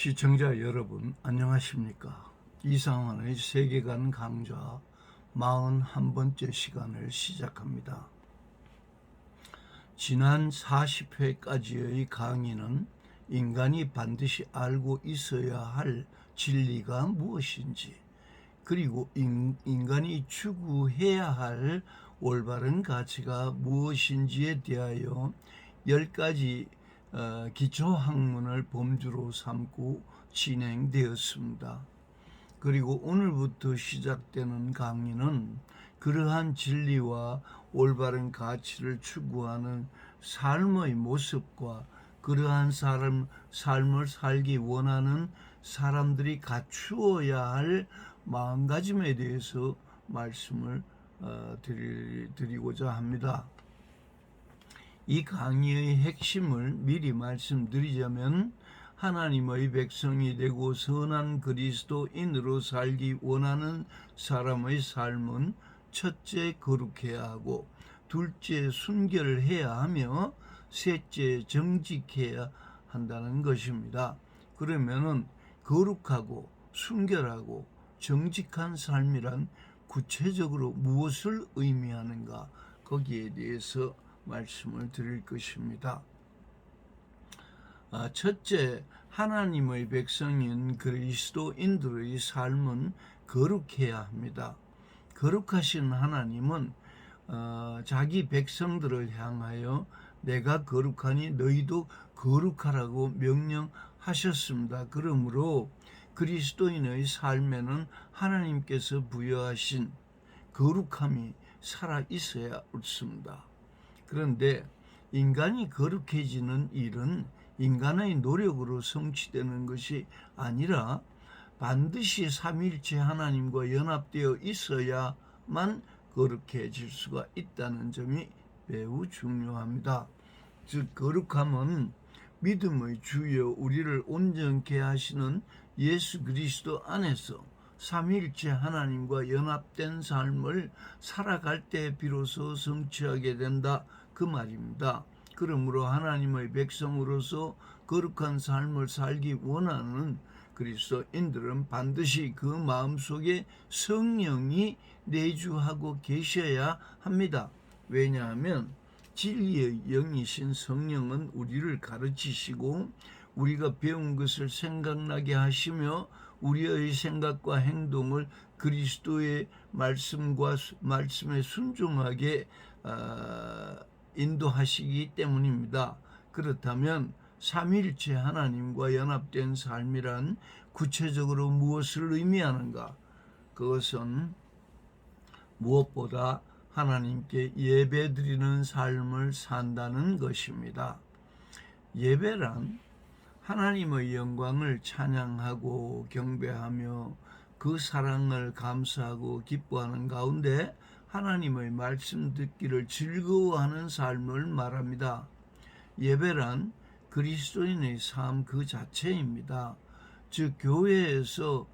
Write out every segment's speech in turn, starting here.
시청자 여러분 안녕하십니까? 이상환의 세계관 강좌 41번째 시간을 시작합니다. 지난 40회까지의 강의는 인간이 반드시 알고 있어야 할 진리가 무엇인지, 그리고 인간이 추구해야 할 올바른 가치가 무엇인지에 대하여 10가지 기초학문을 범주로 삼고 진행되었습니다. 그리고 오늘부터 시작되는 강의는 그러한 진리와 올바른 가치를 추구하는 삶의 모습과 그러한 삶을 살기 원하는 사람들이 갖추어야 할 마음가짐에 대해서 말씀을 드리고자 합니다. 이 강의의 핵심을 미리 말씀드리자면, 하나님의 백성이 되고 선한 그리스도인으로 살기 원하는 사람의 삶은 첫째 거룩해야 하고, 둘째 순결해야 하며, 셋째 정직해야 한다는 것입니다. 그러면은 거룩하고 순결하고 정직한 삶이란 구체적으로 무엇을 의미하는가, 거기에 대해서 말씀을 드릴 것입니다. 첫째, 하나님의 백성인 그리스도인들의 삶은 거룩해야 합니다. 거룩하신 하나님은 자기 백성들을 향하여 내가 거룩하니 너희도 거룩하라고 명령하셨습니다. 그러므로 그리스도인의 삶에는 하나님께서 부여하신 거룩함이 살아 있어야 옳습니다. 그런데 인간이 거룩해지는 일은 인간의 노력으로 성취되는 것이 아니라 반드시 삼위일체 하나님과 연합되어 있어야만 거룩해질 수가 있다는 점이 매우 중요합니다. 즉, 거룩함은 믿음의 주여 우리를 온전케 하시는 예수 그리스도 안에서 삼위일체 하나님과 연합된 삶을 살아갈 때 비로소 성취하게 된다, 그 말입니다. 그러므로 하나님의 백성으로서 거룩한 삶을 살기 원하는 그리스도인들은 반드시 그 마음속에 성령이 내주하고 계셔야 합니다. 왜냐하면 진리의 영이신 성령은 우리를 가르치시고 우리가 배운 것을 생각나게 하시며 우리의 생각과 행동을 그리스도의 말씀에 순종하게 인도하시기 때문입니다. 그렇다면 삼위일체 하나님과 연합된 삶이란 구체적으로 무엇을 의미하는가? 그것은 무엇보다 하나님께 예배드리는 삶을 산다는 것입니다. 예배란 하나님의 영광을 찬양하고 경배하며 그 사랑을 감사하고 기뻐하는 가운데 하나님의 말씀 듣기를 즐거워하는 삶을 말합니다. 예배란 그리스도인의 삶 그 자체입니다. 즉, 교회에서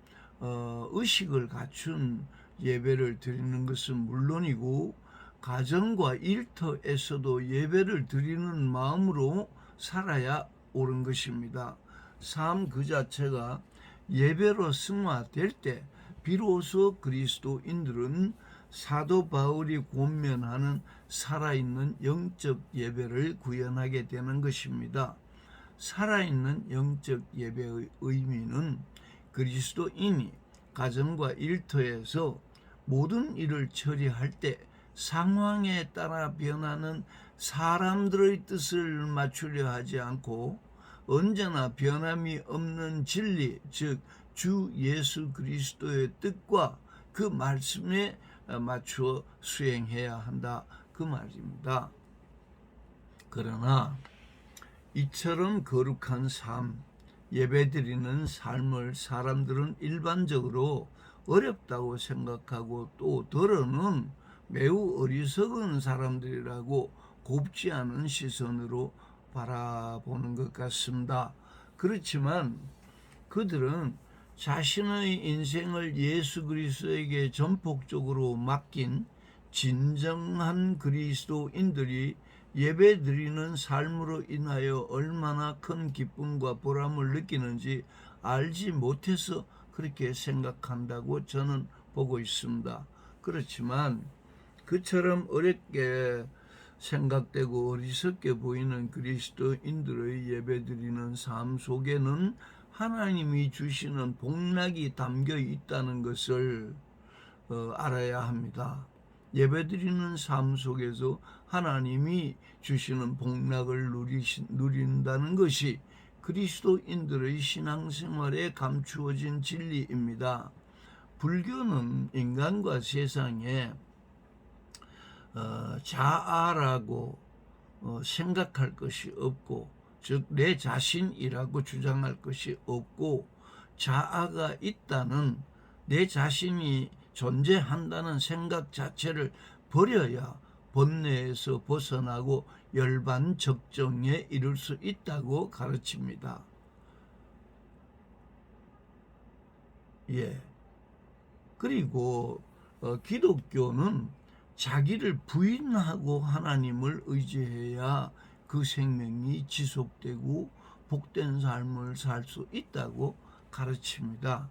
의식을 갖춘 예배를 드리는 것은 물론이고 가정과 일터에서도 예배를 드리는 마음으로 살아야 옳은 것입니다. 삶 그 자체가 예배로 승화될 때 비로소 그리스도인들은 사도 바울이 권면하는 살아있는 영적 예배를 구현하게 되는 것입니다. 살아있는 영적 예배의 의미는 그리스도인이 가정과 일터에서 모든 일을 처리할 때 상황에 따라 변하는 사람들의 뜻을 맞추려 하지 않고 언제나 변함이 없는 진리, 즉 주 예수 그리스도의 뜻과 그 말씀에 맞추어 수행해야 한다, 그 말입니다. 그러나 이처럼 거룩한 삶, 예배드리는 삶을 사람들은 일반적으로 어렵다고 생각하고 또 더러는 매우 어리석은 사람들이라고 곱지 않은 시선으로 바라보는 것 같습니다. 그렇지만 그들은 자신의 인생을 예수 그리스도에게 전폭적으로 맡긴 진정한 그리스도인들이 예배드리는 삶으로 인하여 얼마나 큰 기쁨과 보람을 느끼는지 알지 못해서 그렇게 생각한다고 저는 보고 있습니다. 그렇지만 그처럼 어렵게 생각되고 어리석게 보이는 그리스도인들의 예배드리는 삶 속에는 하나님이 주시는 복락이 담겨 있다는 것을 알아야 합니다. 예배드리는 삶 속에서 하나님이 주시는 복락을 누린다는 것이 그리스도인들의 신앙생활에 감추어진 진리입니다. 불교는 인간과 세상에 자아라고 생각할 것이 없고, 즉 내 자신이라고 주장할 것이 없고, 자아가 있다는, 내 자신이 존재한다는 생각 자체를 버려야 번뇌에서 벗어나고 열반적정에 이를 수 있다고 가르칩니다. 예. 그리고 기독교는 자기를 부인하고 하나님을 의지해야 그 생명이 지속되고 복된 삶을 살 수 있다고 가르칩니다.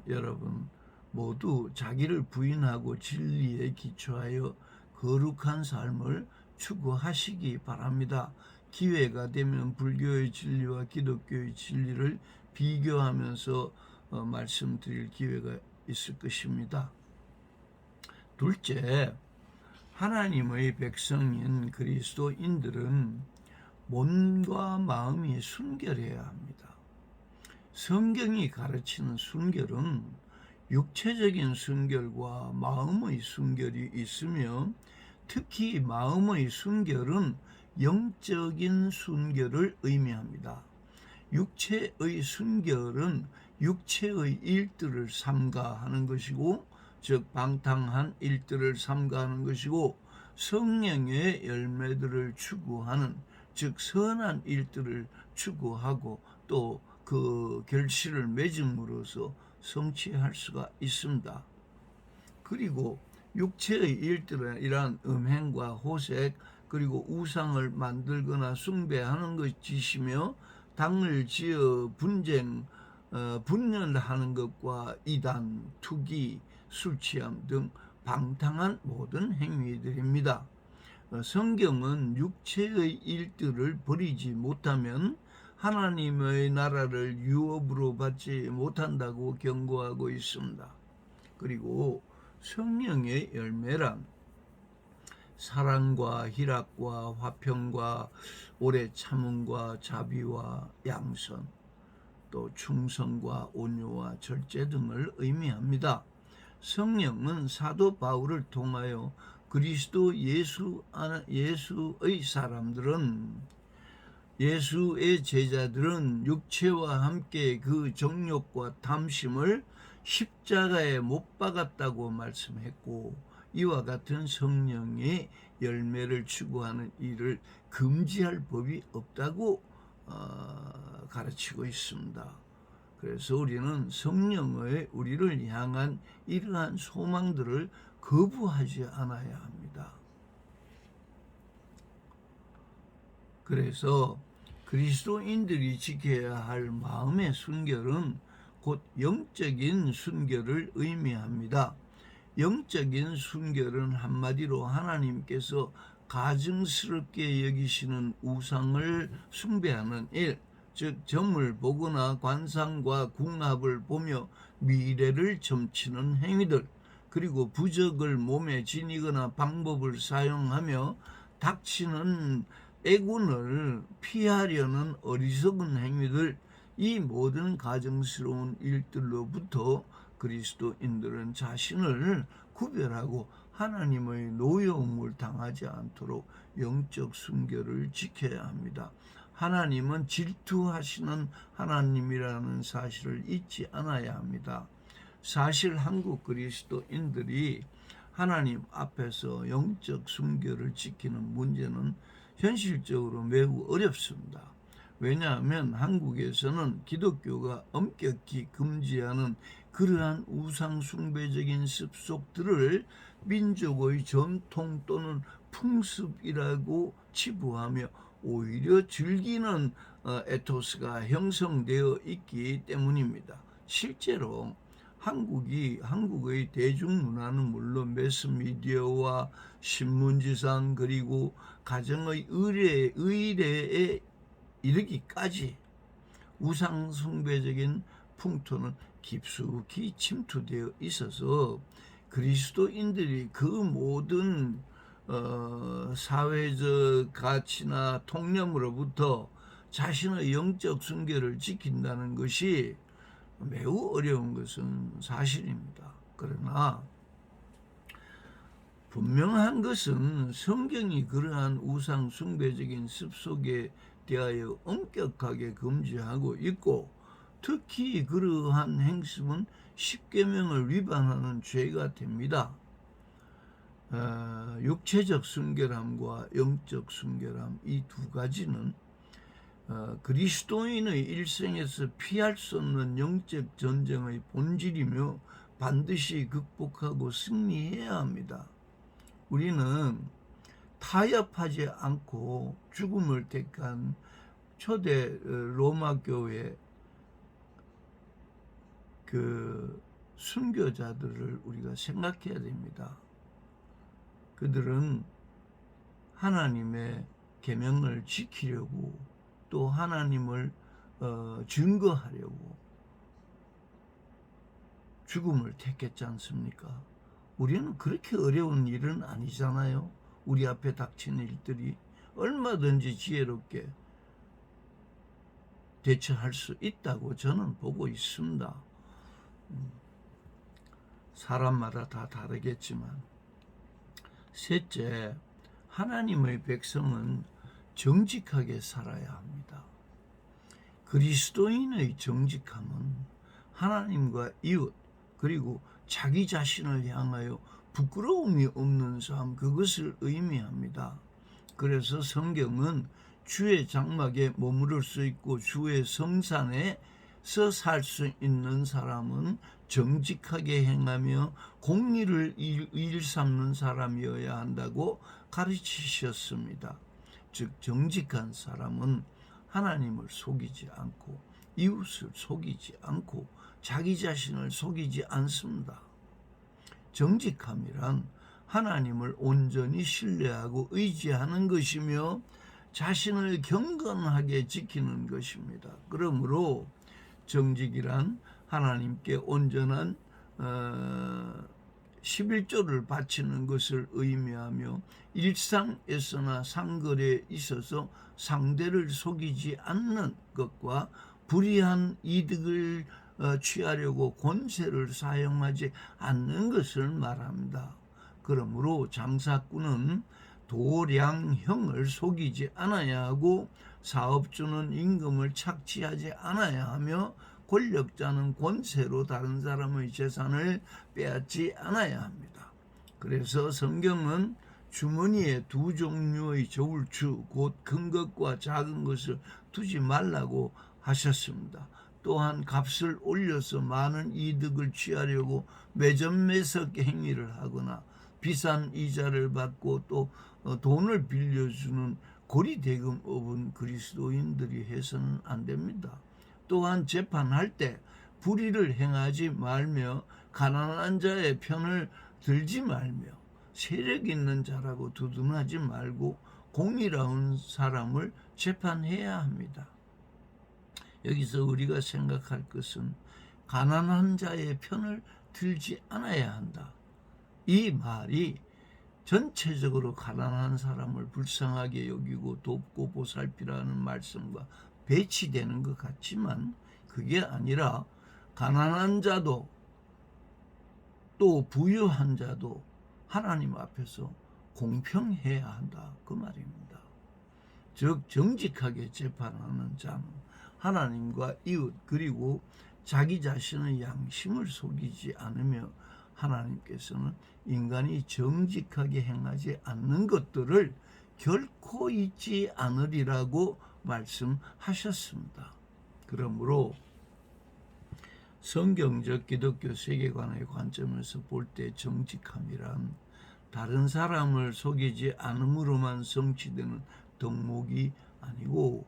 여러분 모두 자기를 부인하고 진리에 기초하여 거룩한 삶을 추구하시기 바랍니다. 기회가 되면 불교의 진리와 기독교의 진리를 비교하면서 말씀드릴 기회가 있을 것입니다. 둘째, 하나님의 백성인 그리스도인들은 몸과 마음이 순결해야 합니다. 성경이 가르치는 순결은 육체적인 순결과 마음의 순결이 있으며, 특히 마음의 순결은 영적인 순결을 의미합니다. 육체의 순결은 육체의 일들을 삼가하는 것이고, 즉 방탕한 일들을 삼가하는 것이고, 성령의 열매들을 추구하는, 즉 선한 일들을 추구하고 또 그 결실을 맺음으로써 성취할 수가 있습니다. 그리고 육체의 일들은 이러한 음행과 호색, 그리고 우상을 만들거나 숭배하는 것이시며, 당을 지어 분열하는 것과 이단, 투기, 술취함 등 방탕한 모든 행위들입니다. 성경은 육체의 일들을 버리지 못하면 하나님의 나라를 유업으로 받지 못한다고 경고하고 있습니다. 그리고 성령의 열매란 사랑과 희락과 화평과 오래 참음과 자비와 양선, 또 충성과 온유와 절제 등을 의미합니다. 성령은 사도 바울을 통하여 그리스도 예수의 사람들은, 예수의 제자들은 육체와 함께 그 정욕과 탐심을 십자가에 못 박았다고 말씀했고, 이와 같은 성령의 열매를 추구하는 일을 금지할 법이 없다고 가르치고 있습니다. 그래서 우리는 성령의 우리를 향한 이러한 소망들을 거부하지 않아야 합니다. 그래서 그리스도인들이 지켜야 할 마음의 순결은 곧 영적인 순결을 의미합니다. 영적인 순결은 한마디로 하나님께서 가증스럽게 여기시는 우상을 숭배하는 일, 즉 점을 보거나 관상과 궁합을 보며 미래를 점치는 행위들, 그리고 부적을 몸에 지니거나 방법을 사용하며 닥치는 애군을 피하려는 어리석은 행위들, 이 모든 가증스러운 일들로부터 그리스도인들은 자신을 구별하고 하나님의 노여움을 당하지 않도록 영적 순결을 지켜야 합니다. 하나님은 질투하시는 하나님이라는 사실을 잊지 않아야 합니다. 사실 한국 그리스도인들이 하나님 앞에서 영적 순결을 지키는 문제는 현실적으로 매우 어렵습니다. 왜냐하면 한국에서는 기독교가 엄격히 금지하는 그러한 우상숭배적인 습속들을 민족의 전통 또는 풍습이라고 치부하며 오히려 즐기는 에토스가 형성되어 있기 때문입니다. 실제로 한국의 대중문화는 물론 매스미디어와 신문지상 그리고 가정의 의례에 이르기까지 우상숭배적인 풍토는 깊숙이 침투되어 있어서 그리스도인들이 그 모든 사회적 가치나 통념으로부터 자신의 영적 순결을 지킨다는 것이 매우 어려운 것은 사실입니다. 그러나 분명한 것은 성경이 그러한 우상 숭배적인 습속에 대하여 엄격하게 금지하고 있고, 특히 그러한 행습은 십계명을 위반하는 죄가 됩니다. 육체적 순결함과 영적 순결함, 이 두 가지는 그리스도인의 일생에서 피할 수 없는 영적 전쟁의 본질이며 반드시 극복하고 승리해야 합니다. 우리는 타협하지 않고 죽음을 택한 초대 로마 교회 그 순교자들을 우리가 생각해야 됩니다. 그들은 하나님의 계명을 지키려고 또 하나님을 증거하려고 죽음을 택했지 않습니까? 우리는 그렇게 어려운 일은 아니잖아요. 우리 앞에 닥치는 일들이 얼마든지 지혜롭게 대처할 수 있다고 저는 보고 있습니다. 사람마다 다 다르겠지만. 셋째, 하나님의 백성은 정직하게 살아야 합니다. 그리스도인의 정직함은 하나님과 이웃 그리고 자기 자신을 향하여 부끄러움이 없는 삶, 그것을 의미합니다. 그래서 성경은 주의 장막에 머무를 수 있고 주의 성산에서 살 수 있는 사람은 정직하게 행하며 공의를 일삼는 사람이어야 한다고 가르치셨습니다. 즉 정직한 사람은 하나님을 속이지 않고 이웃을 속이지 않고 자기 자신을 속이지 않습니다. 정직함이란 하나님을 온전히 신뢰하고 의지하는 것이며 자신을 경건하게 지키는 것입니다. 그러므로 정직이란 하나님께 온전한 11조를 바치는 것을 의미하며 일상에서나 상거래에 있어서 상대를 속이지 않는 것과 불이한 이득을 취하려고 권세를 사용하지 않는 것을 말합니다. 그러므로 장사꾼은 도량형을 속이지 않아야 하고 사업주는 임금을 착취하지 않아야 하며 권력자는 권세로 다른 사람의 재산을 빼앗지 않아야 합니다. 그래서 성경은 주머니에 두 종류의 저울추 곧 큰 것과 작은 것을 두지 말라고 하셨습니다. 또한 값을 올려서 많은 이득을 취하려고 매점매석 행위를 하거나 비싼 이자를 받고 또 돈을 빌려주는 고리대금업은 그리스도인들이 해서는 안 됩니다. 또한 재판할 때 불의를 행하지 말며 가난한 자의 편을 들지 말며 세력 있는 자라고 두둔하지 말고 공의로운 사람을 재판해야 합니다. 여기서 우리가 생각할 것은 가난한 자의 편을 들지 않아야 한다. 이 말이 전체적으로 가난한 사람을 불쌍하게 여기고 돕고 보살피라는 말씀과 배치되는 것 같지만 그게 아니라 가난한 자도 또 부유한 자도 하나님 앞에서 공평해야 한다, 그 말입니다. 즉 정직하게 재판하는 자는 하나님과 이웃 그리고 자기 자신의 양심을 속이지 않으며 하나님께서는 인간이 정직하게 행하지 않는 것들을 결코 잊지 않으리라고 말씀하셨습니다. 그러므로 성경적 기독교 세계관의 관점에서 볼 때 정직함이란 다른 사람을 속이지 않음으로만 성취되는 덕목이 아니고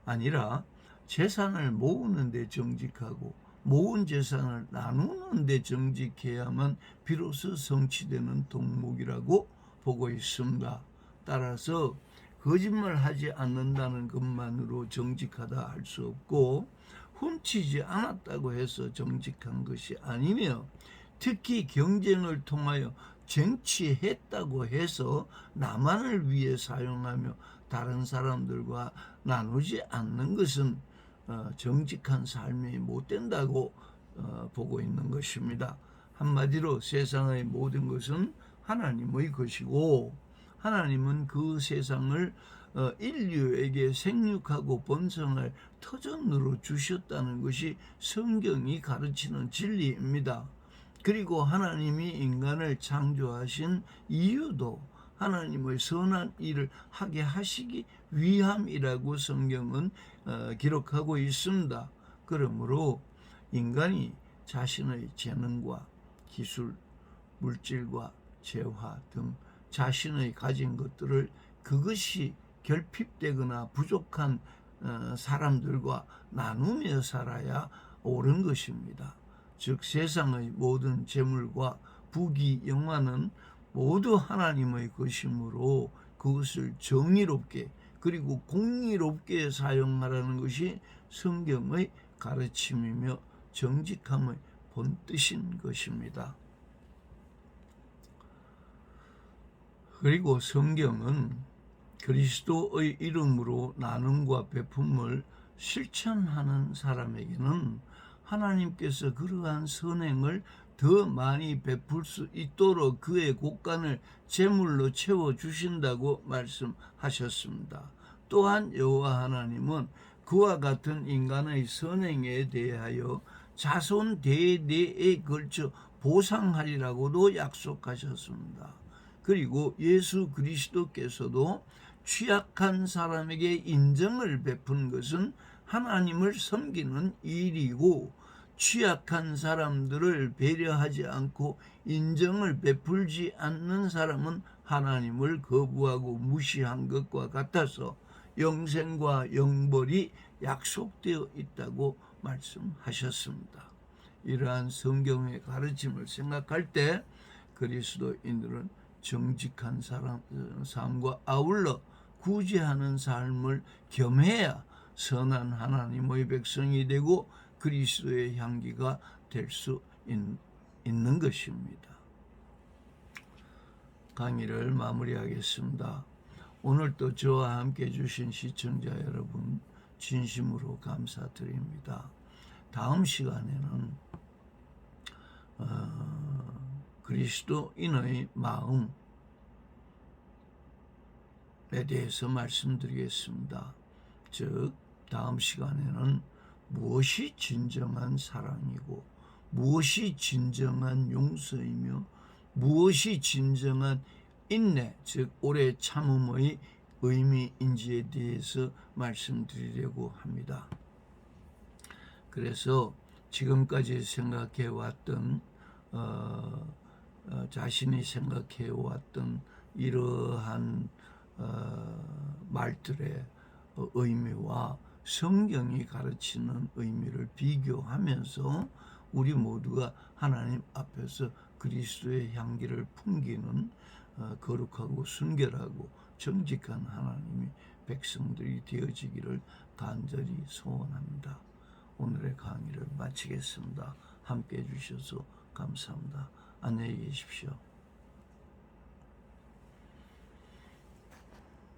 아니라 재산을 모으는 데 정직하고 모은 재산을 나누는 데 정직해야만 비로소 성취되는 덕목이라고 보고 있습니다. 따라서 거짓말하지 않는다는 것만으로 정직하다 할 수 없고 훔치지 않았다고 해서 정직한 것이 아니며 특히 경쟁을 통하여 쟁취했다고 해서 나만을 위해 사용하며 다른 사람들과 나누지 않는 것은 정직한 삶이 못 된다고 보고 있는 것입니다. 한마디로 세상의 모든 것은 하나님의 것이고 하나님은 그 세상을 인류에게 생육하고 번성할 터전으로 주셨다는 것이 성경이 가르치는 진리입니다. 그리고 하나님이 인간을 창조하신 이유도 하나님의 선한 일을 하게 하시기 위함이라고 성경은 기록하고 있습니다. 그러므로 인간이 자신의 재능과 기술, 물질과 재화 등 자신의 가진 것들을 그것이 결핍되거나 부족한 사람들과 나누며 살아야 옳은 것입니다. 즉 세상의 모든 재물과 부귀 영화는 모두 하나님의 것이므로 그것을 정의롭게 그리고 공의롭게 사용하라는 것이 성경의 가르침이며 정직함의 본뜻인 것입니다. 그리고 성경은 그리스도의 이름으로 나눔과 베품을 실천하는 사람에게는 하나님께서 그러한 선행을 더 많이 베풀 수 있도록 그의 곳간을 재물로 채워주신다고 말씀하셨습니다. 또한 여호와 하나님은 그와 같은 인간의 선행에 대하여 자손 대대에 걸쳐 보상하리라고도 약속하셨습니다. 그리고 예수 그리스도께서도 취약한 사람에게 인정을 베푼 것은 하나님을 섬기는 일이고 취약한 사람들을 배려하지 않고 인정을 베풀지 않는 사람은 하나님을 거부하고 무시한 것과 같아서 영생과 영벌이 약속되어 있다고 말씀하셨습니다. 이러한 성경의 가르침을 생각할 때 그리스도인들은 정직한 삶과 아울러 구제하는 삶을 겸해야 선한 하나님의 백성이 되고 그리스도의 향기가 될 수 있는 것입니다. 강의를 마무리하겠습니다. 오늘도 저와 함께 해주신 시청자 여러분 진심으로 감사드립니다. 다음 시간에는 그리스도인의 마음에 대해서 말씀드리겠습니다. 즉 다음 시간에는 무엇이 진정한 사랑이고 무엇이 진정한 용서이며 무엇이 진정한 인내, 즉 오래 참음의 의미인지에 대해서 말씀드리려고 합니다. 그래서 지금까지 생각해왔던 자신이 생각해왔던 이러한 말들의 의미와 성경이 가르치는 의미를 비교하면서 우리 모두가 하나님 앞에서 그리스도의 향기를 풍기는 거룩하고 순결하고 정직한 하나님의 백성들이 되어지기를 간절히 소원합니다. 오늘의 강의를 마치겠습니다. 함께해 주셔서 감사합니다. 안녕히 계십시오.